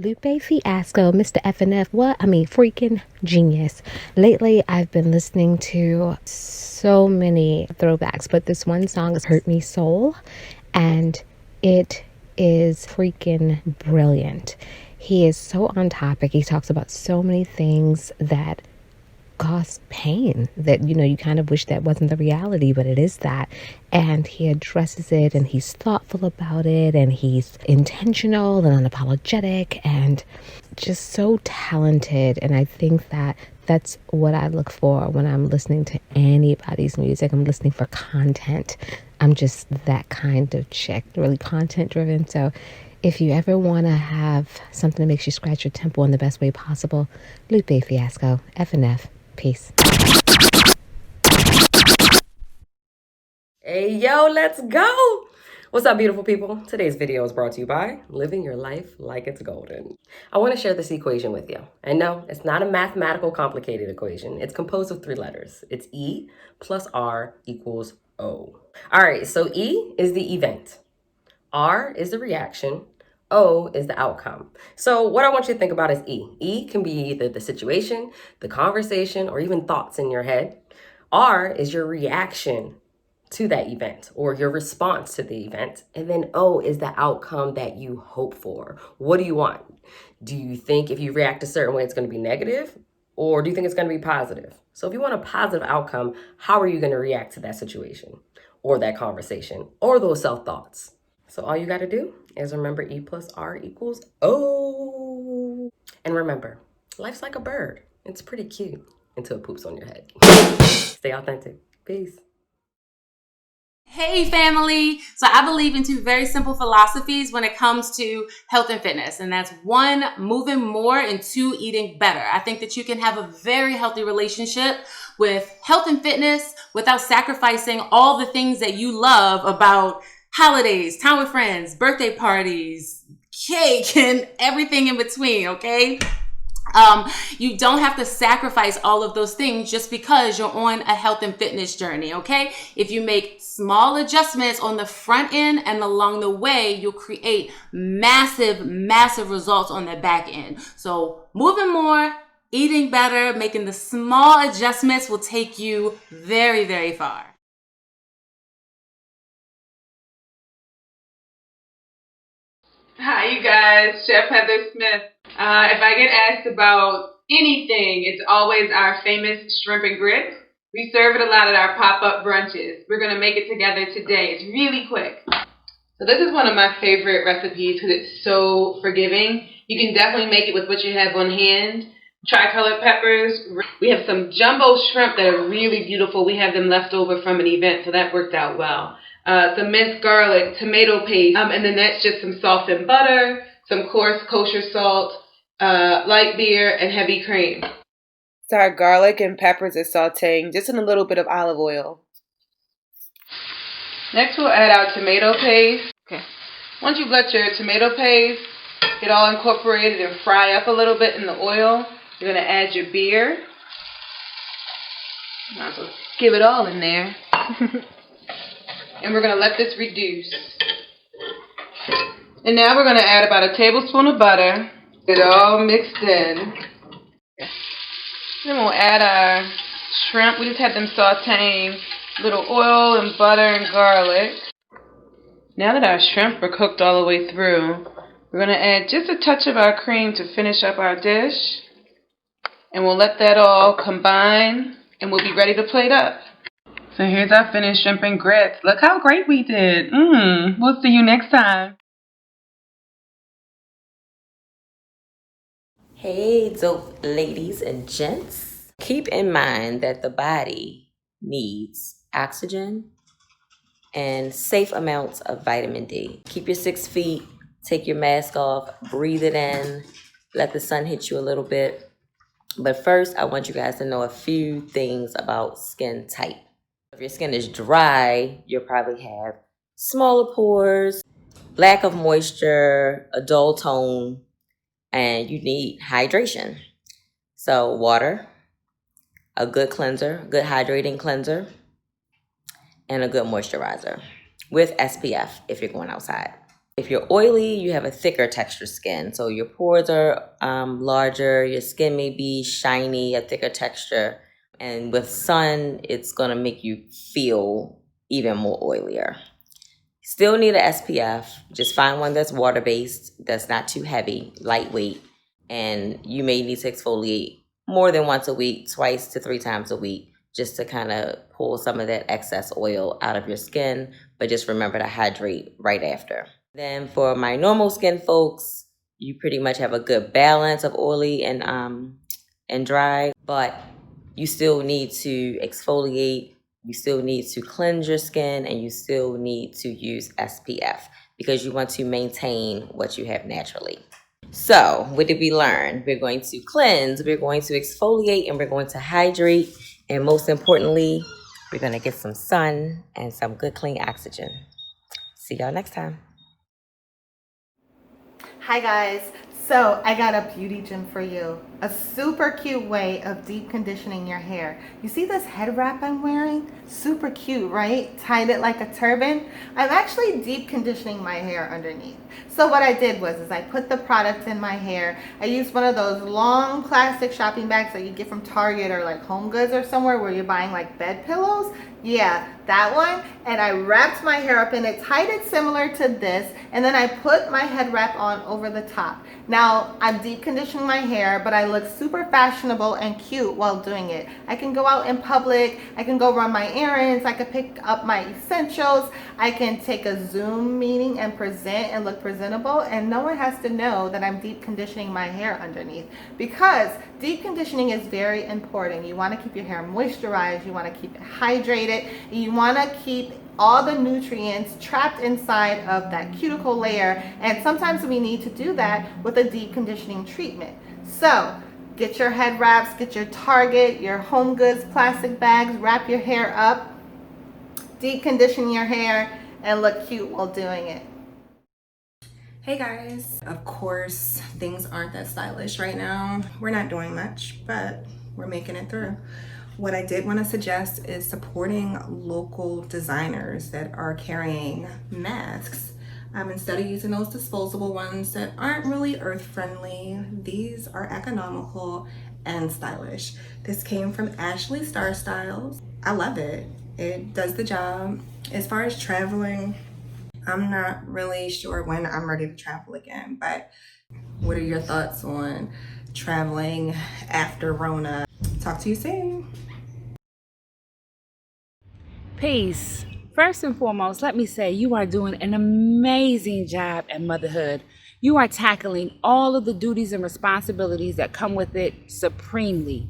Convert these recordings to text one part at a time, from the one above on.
Lupe, Fiasco, Mr. FNF, what? I mean, freaking genius. Lately, I've been listening to so many throwbacks, but this one song has hurt me soul, and it is freaking brilliant. He is so on topic. He talks about so many things that cause pain that you kind of wish that wasn't the reality, but it is that. And he addresses it, and he's thoughtful about it, and he's intentional and unapologetic and just so talented. And I think that that's what I look for when I'm listening to anybody's music. I'm listening for content. I'm just that kind of chick, really content driven. So if you ever want to have something that makes you scratch your temple in the best way possible, Lupe Fiasco, FNF. Peace. Hey, yo, let's go. What's up, beautiful people? Today's video is brought to you by Living Your Life Like It's Golden. I want to share this equation with you. And no, it's not a mathematical complicated equation. It's composed of 3 letters. It's E plus R equals O. All right, so E is the event. R is the reaction. O is the outcome. So what I want you to think about is E. E can be either the situation, the conversation, or even thoughts in your head. R is your reaction to that event or your response to the event. And then O is the outcome that you hope for. What do you want? Do you think if you react a certain way, it's going to be negative? Or do you think it's going to be positive? So if you want a positive outcome, how are you going to react to that situation or that conversation or those self-thoughts? So all you got to do is remember E plus R equals O. And remember, life's like a bird. It's pretty cute until it poops on your head. Stay authentic. Peace. Hey family! So I believe in 2 very simple philosophies when it comes to health and fitness. And that's 1, moving more, and 2, eating better. I think that you can have a very healthy relationship with health and fitness without sacrificing all the things that you love about holidays, time with friends, birthday parties, cake, and everything in between, okay? You don't have to sacrifice all of those things just because you're on a health and fitness journey, okay? If you make small adjustments on the front end and along the way, you'll create massive, massive results on the back end. So moving more, eating better, making the small adjustments will take you very, very far. Hi, you guys. Chef Heather Smith. If I get asked about anything, it's always our famous shrimp and grits. We serve it a lot at our pop-up brunches. We're going to make it together today. It's really quick. So this is one of my favorite recipes because it's so forgiving. You can definitely make it with what you have on hand. Tricolor peppers. We have some jumbo shrimp that are really beautiful. We have them left over from an event, so that worked out well. Some minced garlic, tomato paste, and then that's just some softened butter, some coarse kosher salt, light beer, and heavy cream. So our garlic and peppers are sauteing just in a little bit of olive oil. Next we'll add our tomato paste. Okay. Once you've let your tomato paste get all incorporated and fry up a little bit in the oil, you're going to add your beer. Might as well give it all in there. And we're going to let this reduce. And now we're going to add about a tablespoon of butter. Get it all mixed in. Then we'll add our shrimp. We just had them sauteing a little oil and butter and garlic. Now that our shrimp are cooked all the way through, we're going to add just a touch of our cream to finish up our dish. And we'll let that all combine, and we'll be ready to plate up. So here's our finished shrimp and grits. Look how great we did. We'll see you next time. Hey, dope ladies and gents. Keep in mind that the body needs oxygen and safe amounts of vitamin D. Keep your 6 feet, take your mask off, breathe it in, let the sun hit you a little bit. But first, I want you guys to know a few things about skin type. If your skin is dry, you'll probably have smaller pores, lack of moisture, a dull tone, and you need hydration. So water, a good cleanser, good hydrating cleanser, and a good moisturizer with SPF if you're going outside. If you're oily, you have a thicker texture skin. So your pores are larger, your skin may be shiny, a thicker texture. And with sun, it's going to make you feel even more oilier. Still need an SPF. Just find one that's water-based, that's not too heavy, lightweight. And you may need to exfoliate more than once a week, twice to 3 times a week, just to kind of pull some of that excess oil out of your skin. But just remember to hydrate right after. Then for my normal skin folks, you pretty much have a good balance of oily and dry, but you still need to exfoliate, you still need to cleanse your skin, and you still need to use SPF because you want to maintain what you have naturally. So what did we learn? We're going to cleanse, we're going to exfoliate, and we're going to hydrate. And most importantly, we're going to get some sun and some good clean oxygen. See y'all next time. Hi guys, so I got a beauty gem for you. A super cute way of deep conditioning your hair. You see this head wrap I'm wearing? Super cute, right? Tied it like a turban. I'm actually deep conditioning my hair underneath. So what I did was I put the product in my hair. I used one of those long plastic shopping bags that you get from Target or like Home Goods or somewhere where you're buying like bed pillows. Yeah, that one. And I wrapped my hair up in it, tied it similar to this, and then I put my head wrap on over the top. Now, I'm deep conditioning my hair, but I look super fashionable and cute while doing it. I can go out in public, I can go run my errands, I can pick up my essentials, I can take a Zoom meeting and present and look presentable, and no one has to know that I'm deep conditioning my hair underneath, because deep conditioning is very important. You want to keep your hair moisturized, you want to keep it hydrated, you want to keep all the nutrients trapped inside of that cuticle layer, and sometimes we need to do that with a deep conditioning treatment. So get your head wraps, get your Target, your Home Goods plastic bags, wrap your hair up, deep condition your hair, and look cute while doing it. Hey guys, of course things aren't that stylish right now. We're not doing much, but we're making it through. What I did want to suggest is supporting local designers that are carrying masks. Instead of using those disposable ones that aren't really earth friendly, these are economical and stylish. This came from Ashley Star Styles. I love it. It does the job. As far as traveling, I'm not really sure when I'm ready to travel again, but what are your thoughts on traveling after Rona? Talk to you soon. Peace. First and foremost, let me say you are doing an amazing job at motherhood. You are tackling all of the duties and responsibilities that come with it supremely.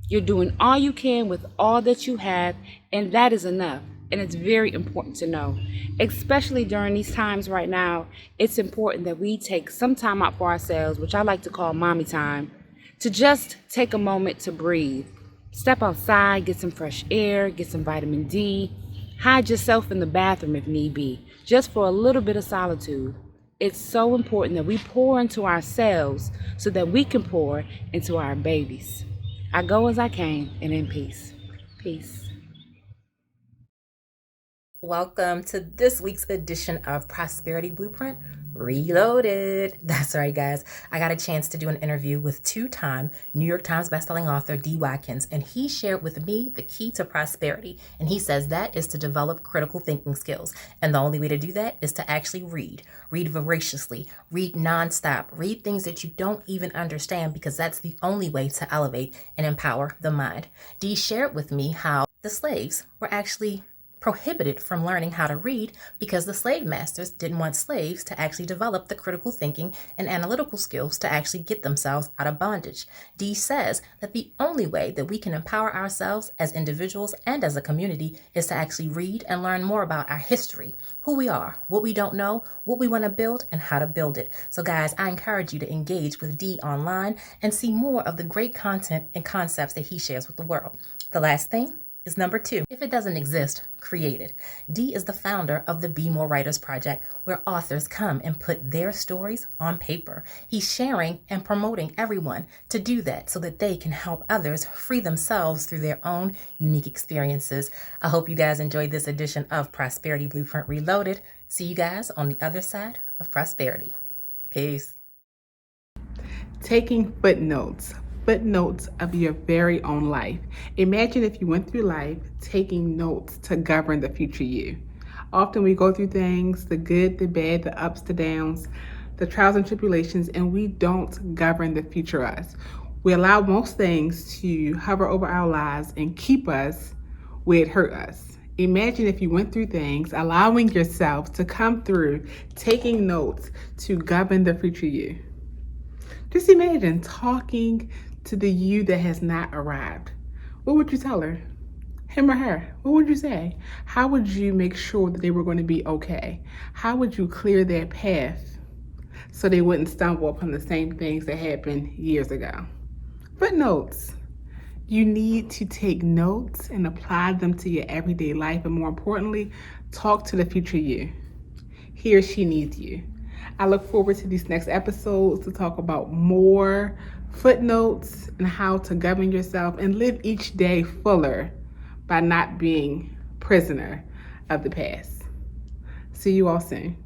You're doing all you can with all that you have, and that is enough. And it's very important to know, especially during these times right now. It's important that we take some time out for ourselves, which I like to call mommy time, to just take a moment to breathe. Step outside, get some fresh air, get some vitamin D, hide yourself in the bathroom if need be, just for a little bit of solitude. It's so important that we pour into ourselves so that we can pour into our babies. I go as I came, and in peace. Peace. Welcome to this week's edition of Prosperity Blueprint Reloaded. That's right, guys. I got a chance to do an interview with 2-time New York Times bestselling author D. Watkins, and he shared with me the key to prosperity. And he says that is to develop critical thinking skills. And the only way to do that is to actually read. Read voraciously, read nonstop, read things that you don't even understand, because that's the only way to elevate and empower the mind. D shared with me how the slaves were actually prohibited from learning how to read because the slave masters didn't want slaves to actually develop the critical thinking and analytical skills to actually get themselves out of bondage. Dee says that the only way that we can empower ourselves as individuals and as a community is to actually read and learn more about our history, who we are, what we don't know, what we want to build, and how to build it. So guys, I encourage you to engage with Dee online and see more of the great content and concepts that he shares with the world. The last thing is number 2. If it doesn't exist, create it. D is the founder of the Be More Writers Project, where authors come and put their stories on paper. He's sharing and promoting everyone to do that so that they can help others free themselves through their own unique experiences. I hope you guys enjoyed this edition of Prosperity Blueprint Reloaded. See you guys on the other side of prosperity. Peace. Taking footnotes of your very own life. Imagine if you went through life taking notes to govern the future you. Often we go through things, the good, the bad, the ups, the downs, the trials and tribulations, and we don't govern the future us. We allow most things to hover over our lives and keep us where it hurt us. Imagine if you went through things, allowing yourself to come through, taking notes to govern the future you. Just imagine talking to the you that has not arrived. What would you tell her? Him or her? What would you say? How would you make sure that they were going to be okay? How would you clear their path so they wouldn't stumble upon the same things that happened years ago? Footnotes. You need to take notes and apply them to your everyday life, and more importantly, talk to the future you. He or she needs you. I look forward to these next episodes to talk about more footnotes and how to govern yourself and live each day fuller by not being prisoner of the past. See you all soon.